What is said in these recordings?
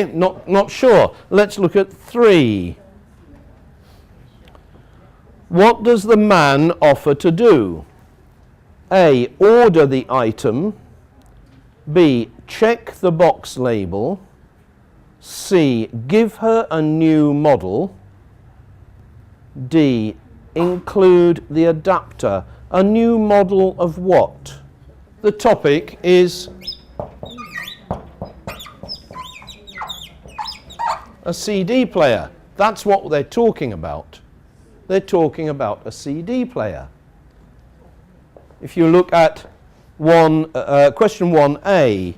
Okay, not sure. Let's look at 3. What does the man offer to do? A. Order the item. B. Check the box label. C. Give her a new model. D. Include the adapter. A new model of what? The topic is a CD player. That's what they're talking about. They're talking about a CD player. If you look at question 1A,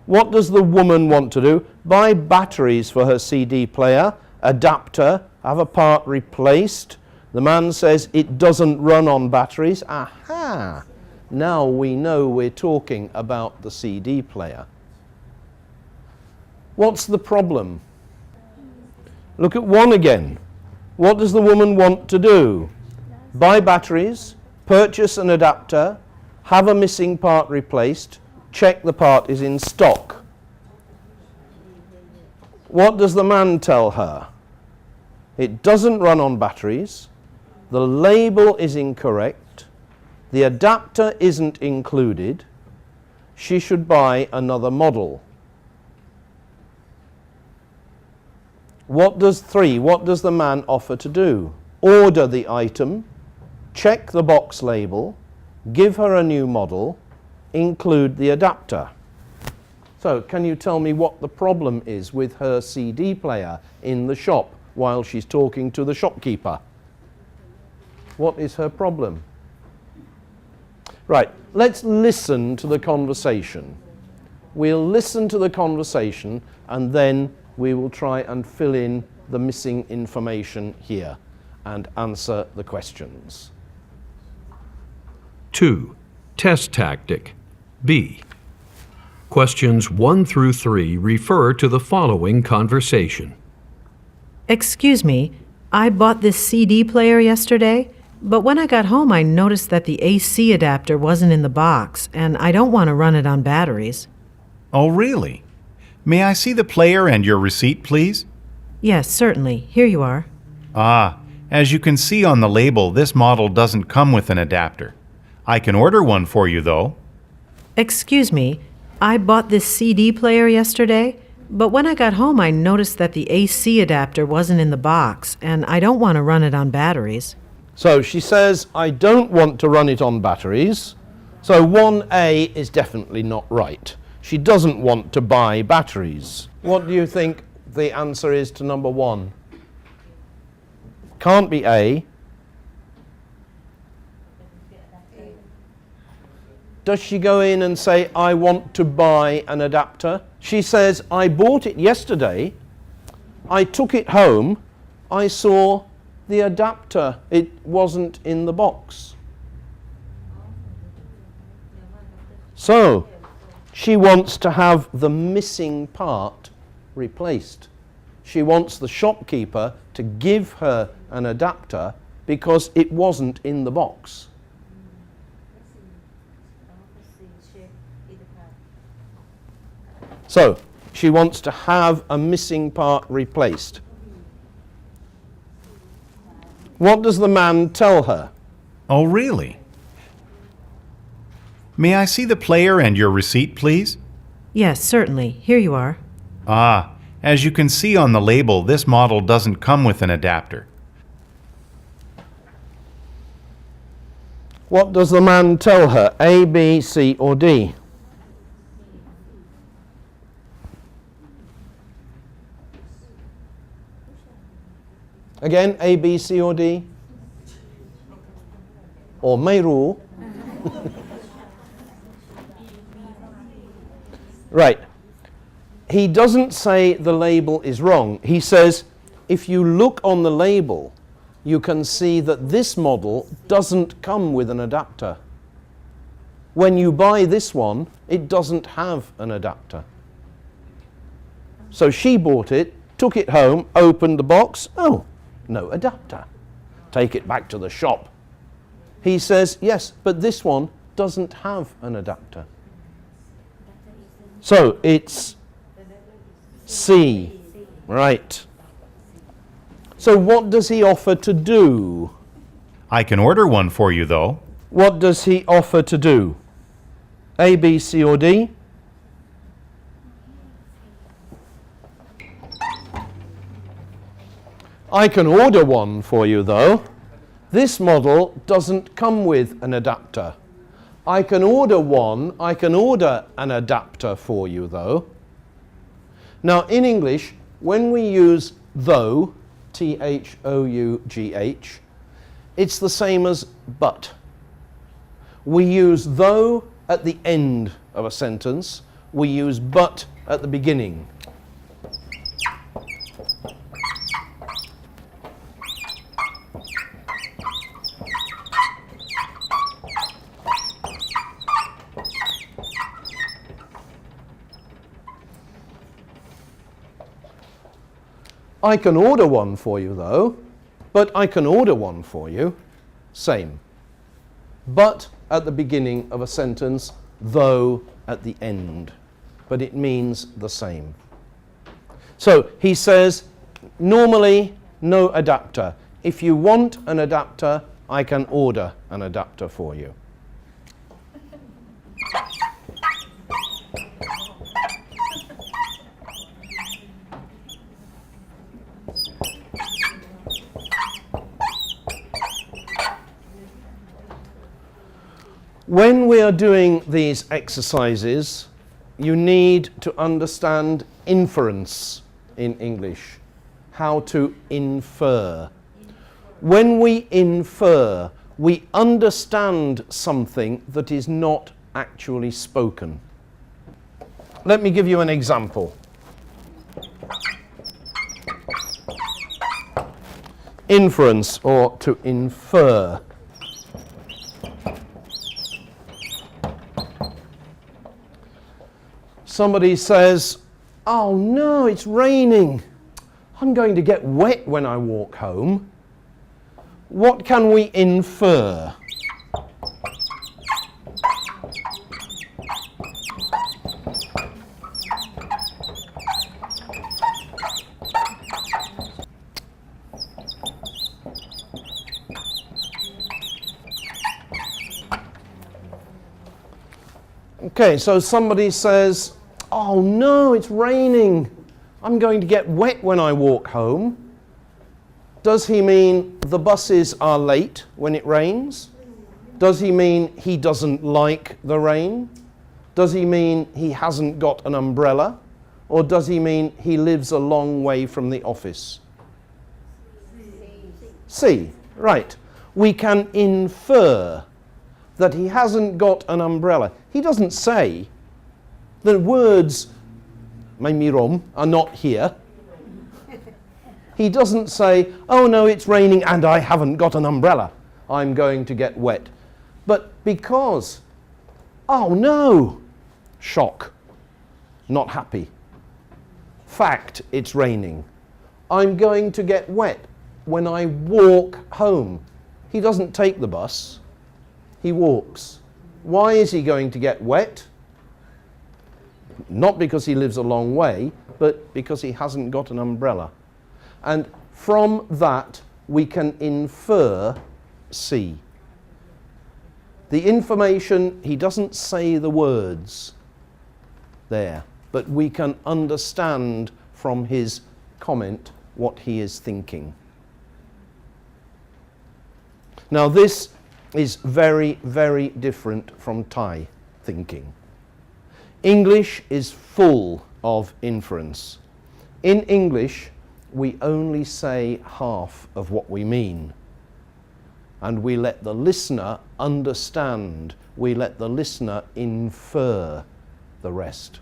what does the woman want to do? Buy batteries for her CD player, adapter, have a part replaced. The man says it doesn't run on batteries. Aha! Now we know we're talking about the CD player. What's the problem? Look at 1 again. What does the woman want to do? Buy batteries, purchase an adapter, have a missing part replaced, check the part is in stock. What does the man tell her? It doesn't run on batteries, the label is incorrect, the adapter isn't included, she should buy another model. What does the man offer to do? Order the item, check the box label, give her a new model, include the adapter. So, can you tell me what the problem is with her CD player in the shop while she's talking to the shopkeeper? What is her problem? Right, let's listen to the conversation. We'll listen to the conversation and then we will try and fill in the missing information here and answer the questions. 2. Test tactic. B. Questions 1 through 3 refer to the following conversation. Excuse me, I bought this CD player yesterday, but when I got home I noticed that the AC adapter wasn't in the box, and I don't want to run it on batteries. Oh, really? May I see the player and your receipt, please? Yes, certainly. Here you are. Ah, as you can see on the label, this model doesn't come with an adapter. I can order one for you, though. Excuse me, I bought this CD player yesterday, but when I got home I noticed that the AC adapter wasn't in the box, and I don't want to run it on batteries. So she says, I don't want to run it on batteries. So 1A is definitely not right. She doesn't want to buy batteries. What do you think the answer is to number 1? Can't be A. Does she go in and say, I want to buy an adapter? She says, I bought it yesterday. I took it home. I saw the adapter. It wasn't in the box. So, she wants to have the missing part replaced. She wants the shopkeeper to give her an adapter because it wasn't in the box. So, she wants to have a missing part replaced. What does the man tell her? Oh, really? May I see the player and your receipt, please? Yes, certainly. Here you are. Ah, as you can see on the label, this model doesn't come with an adapter. What does the man tell her? A, B, C, or D? Again, A, B, C, or D? Or ไม่รู้ Right. He doesn't say the label is wrong. He says, if you look on the label, you can see that this model doesn't come with an adapter. When you buy this one, it doesn't have an adapter. So she bought it, took it home, opened the box. Oh, no adapter. Take it back to the shop. He says, yes, but this one doesn't have an adapter. So it's C. Right. So what does he offer to do? I can order one for you, though. What does he offer to do? A, B, C, or D? I can order one for you, though. This model doesn't come with an adapter. I can order an adapter for you, though. Now, in English, when we use though, T-H-O-U-G-H, it's the same as but. We use though at the end of a sentence. We use but at the beginning. I can order one for you, though, but I can order one for you. Same. But at the beginning of a sentence, though at the end. But it means the same. So he says, normally, no adapter. If you want an adapter, I can order an adapter for you. When we are doing these exercises, you need to understand inference in English, how to infer. When we infer, we understand something that is not actually spoken. Let me give you an example. Inference, or to infer. Somebody says, "Oh no, it's raining. I'm going to get wet when I walk home." What can we infer? Okay, so somebody says, "Oh no, it's raining. I'm going to get wet when I walk home." Does he mean the buses are late when it rains? Does he mean he doesn't like the rain? Does he mean he hasn't got an umbrella? Or does he mean he lives a long way from the office? C. Right. We can infer that he hasn't got an umbrella. He doesn't say. The words "Maimirom" are not here. He doesn't say, "Oh no, it's raining and I haven't got an umbrella. I'm going to get wet." But because, "Oh no," shock, not happy. Fact, it's raining. I'm going to get wet when I walk home. He doesn't take the bus. He walks. Why is he going to get wet? Not because he lives a long way, but because he hasn't got an umbrella. And from that, we can infer C. The information, he doesn't say the words there, but we can understand from his comment what he is thinking. Now this is very, very different from Thai thinking. English is full of inference. In English, we only say half of what we mean. And we let the listener understand. We let the listener infer the rest.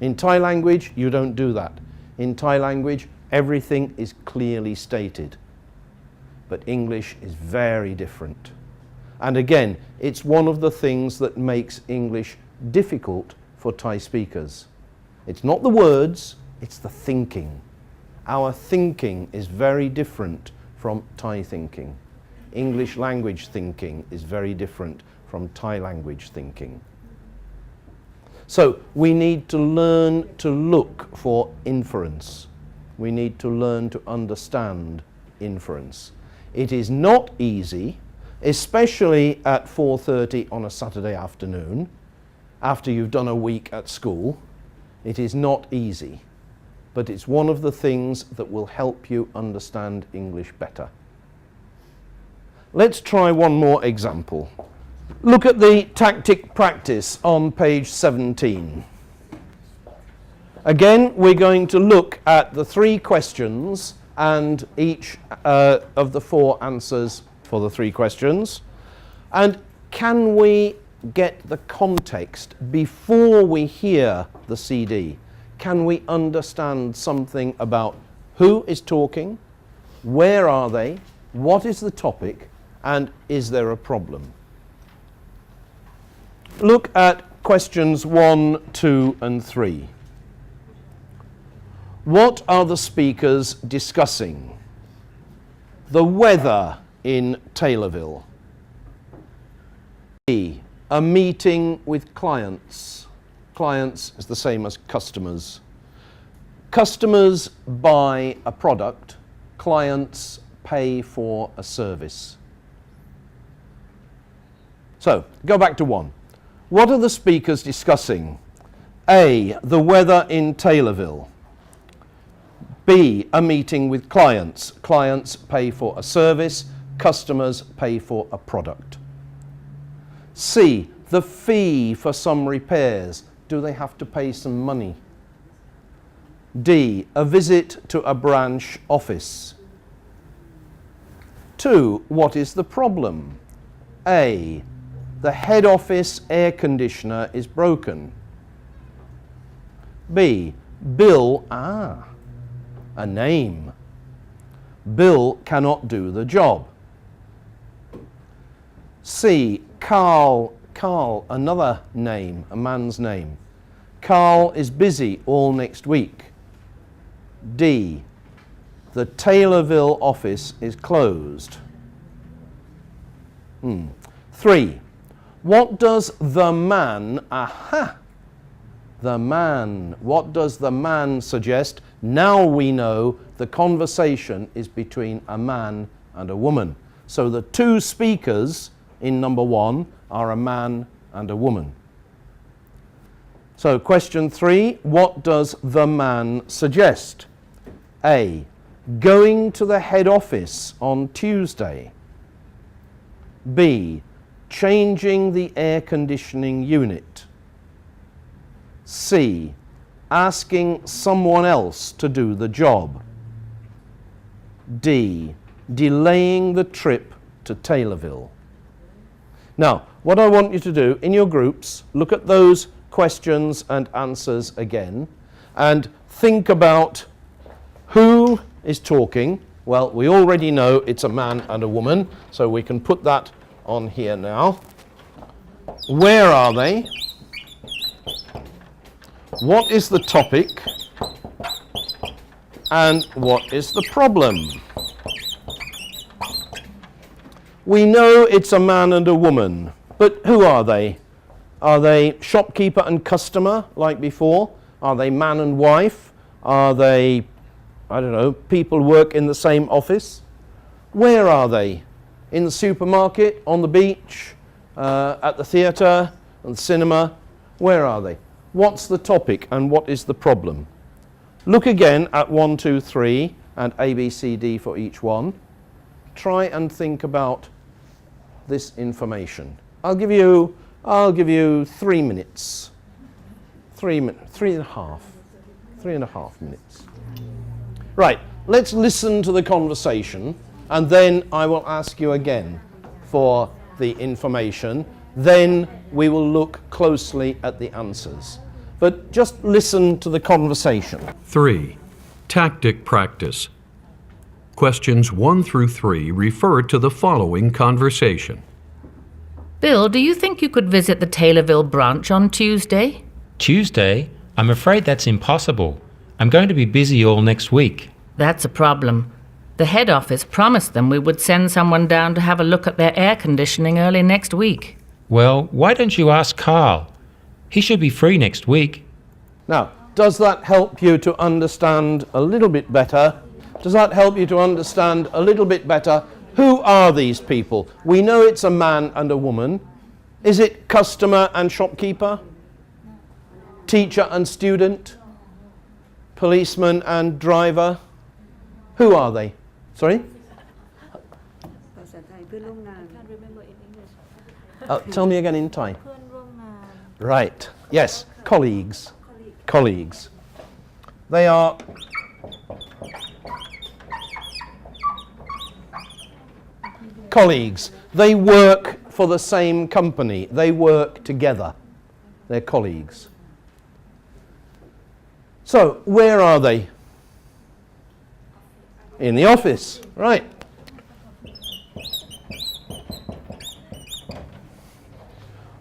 In Thai language, you don't do that. In Thai language, everything is clearly stated. But English is very different. And again, it's one of the things that makes English difficult for Thai speakers. It's not the words, it's the thinking. Our thinking is very different from Thai thinking. English language thinking is very different from Thai language thinking. So we need to learn to look for inference. We need to learn to understand inference. It is not easy, especially at 4:30 on a Saturday afternoon, after you've done a week at school. It is not easy, but it's one of the things that will help you understand English better. Let's try one more example. Look at the tactic practice on page 17. Again, we're going to look at the 3 questions and each of the 4 answers for the 3 questions. And can we get the context before we hear the CD? Can we understand something about who is talking, where are they, what is the topic, and is there a problem? Look at questions 1, 2, and 3. What are the speakers discussing? The weather in Taylorville. B, a meeting with clients. Clients is the same as customers. Customers buy a product. Clients pay for a service. So, go back to 1. What are the speakers discussing? A, the weather in Taylorville. B, a meeting with clients. Clients pay for a service. Customers pay for a product. C, the fee for some repairs. Do they have to pay some money? D, a visit to a branch office. 2, what is the problem? A, the head office air conditioner is broken. B, Bill, a name. Bill cannot do the job. C, Carl, another name, a man's name. Carl is busy all next week. D, the Taylorville office is closed. 3, what does the man, the man, what does the man suggest? Now we know the conversation is between a man and a woman. So the 2 speakers in number 1 are a man and a woman. So question 3, what does the man suggest? A, going to the head office on Tuesday. B, changing the air conditioning unit. C, asking someone else to do the job. D, delaying the trip to Taylorville. Now, what I want you to do in your groups, look at those questions and answers again and think about who is talking. Well, we already know it's a man and a woman, so we can put that on here now. Where are they? What is the topic? And what is the problem? We know it's a man and a woman, but who are they? Are they shopkeeper and customer like before? Are they man and wife? Are they, I don't know, people work in the same office? Where are they? In the supermarket, on the beach, at the theatre, and cinema? Where are they? What's the topic and what is the problem? Look again at 1, 2, 3 and A, B, C, D for each one. Try and think about this information. I'll give you 3 minutes. 3 and a half minutes. Right, let's listen to the conversation and then I will ask you again for the information. Then we will look closely at the answers. But just listen to the conversation. 3. Tactic practice. Questions 1 through 3 refer to the following conversation. Bill, do you think you could visit the Taylorville branch on Tuesday? Tuesday? I'm afraid that's impossible. I'm going to be busy all next week. That's a problem. The head office promised them we would send someone down to have a look at their air conditioning early next week. Well, why don't you ask Carl? He should be free next week. Now, does that help you to understand a little bit better? Does that help you to understand a little bit better? Who are these people? We know it's a man and a woman. Is it customer and shopkeeper? Teacher and student? Policeman and driver? Who are they? Sorry? Tell me again in Thai. Right. Yes. Colleagues. Colleagues. They are colleagues. They work for the same company. They work together. They're colleagues. So, where are they? In the office. Right.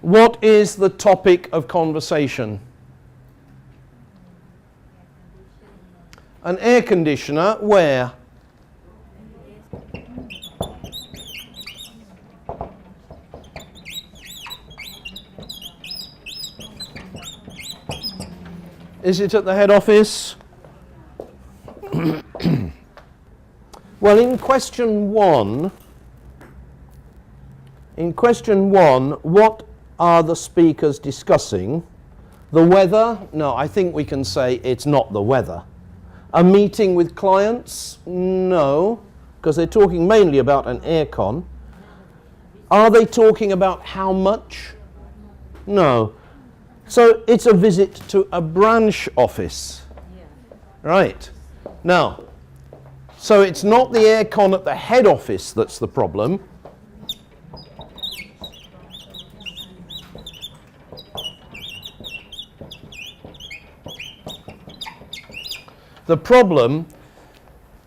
What is the topic of conversation? An air conditioner, where? Is it at the head office? Well, in question one, what are the speakers discussing? The weather? No, I think we can say it's not the weather. A meeting with clients? No, because they're talking mainly about an aircon. Are they talking about how much? No. So it's a visit to a branch office. Right. Now, so it's not the aircon at the head office that's the problem. The problem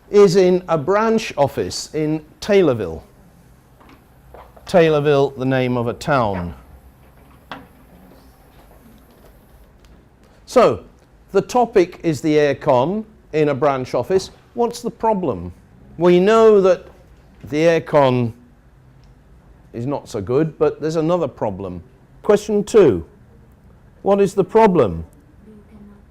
is in a branch office in Taylorville. Taylorville, the name of a town. So, the topic is the aircon in a branch office. What's the problem? We know that the aircon is not so good, but there's another problem. Question 2. What is the problem?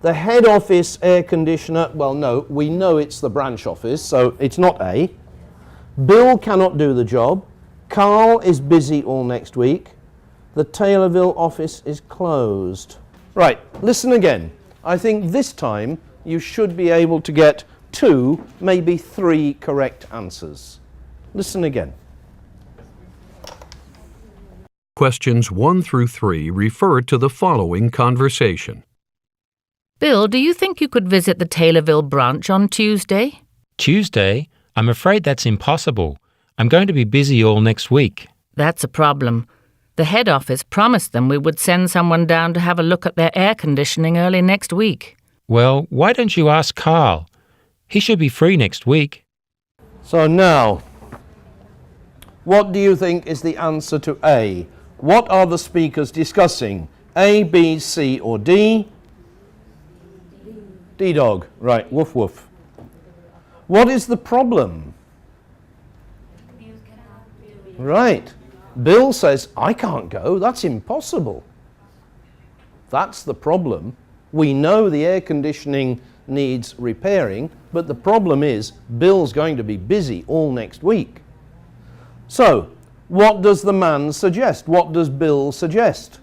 The head office air conditioner, well, no, we know it's the branch office, so it's not A. Bill cannot do the job. Carl is busy all next week. The Taylorville office is closed. Right, listen again. I think this time you should be able to get 2, maybe 3 correct answers. Listen again. Questions 1 through 3 refer to the following conversation. Bill, do you think you could visit the Taylorville branch on Tuesday? Tuesday? I'm afraid that's impossible. I'm going to be busy all next week. That's a problem. The head office promised them we would send someone down to have a look at their air conditioning early next week. Well, why don't you ask Carl? He should be free next week. So now, what do you think is the answer to A? What are the speakers discussing? A, B, C, or D? D dog. Right, woof woof. What is the problem? Right. Bill says, I can't go. That's impossible. That's the problem. We know the air conditioning needs repairing, but the problem is Bill's going to be busy all next week. So, what does the man suggest? What does Bill suggest?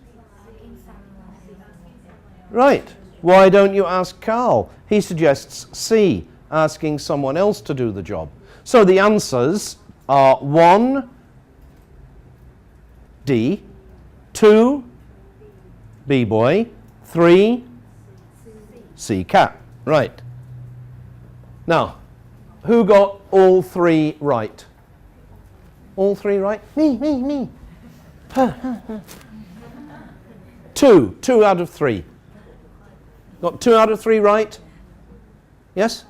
Right. Why don't you ask Carl? He suggests C, asking someone else to do the job. So the answers are 1, D, 2, B-boy, 3, C-cat. Right. Now, who got all 3 right? All 3 right? Me. 2 out of 3. Got 2 out of 3 right? Yes?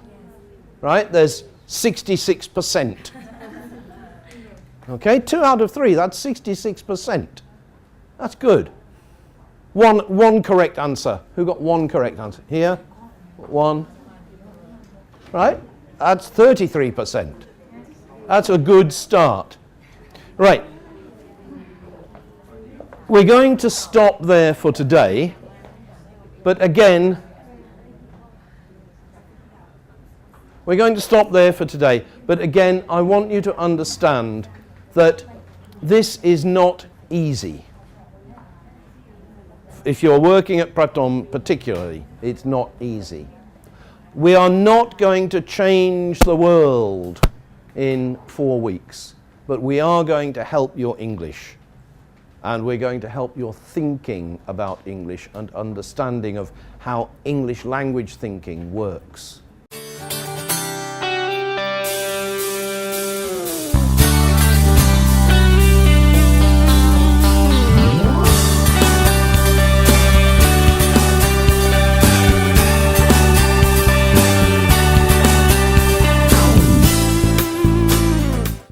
Right, there's 66%. Okay, 2 out of 3, that's 66%. That's good. One correct answer. Who got 1 correct answer? Here? 1. Right? That's 33%. That's a good start. Right. We're going to stop there for today. But again, we're going to stop there for today. But again, I want you to understand that this is not easy. If you're working at Pratom particularly, it's not easy. We are not going to change the world in 4 weeks, but we are going to help your English. And we're going to help your thinking about English and understanding of how English language thinking works.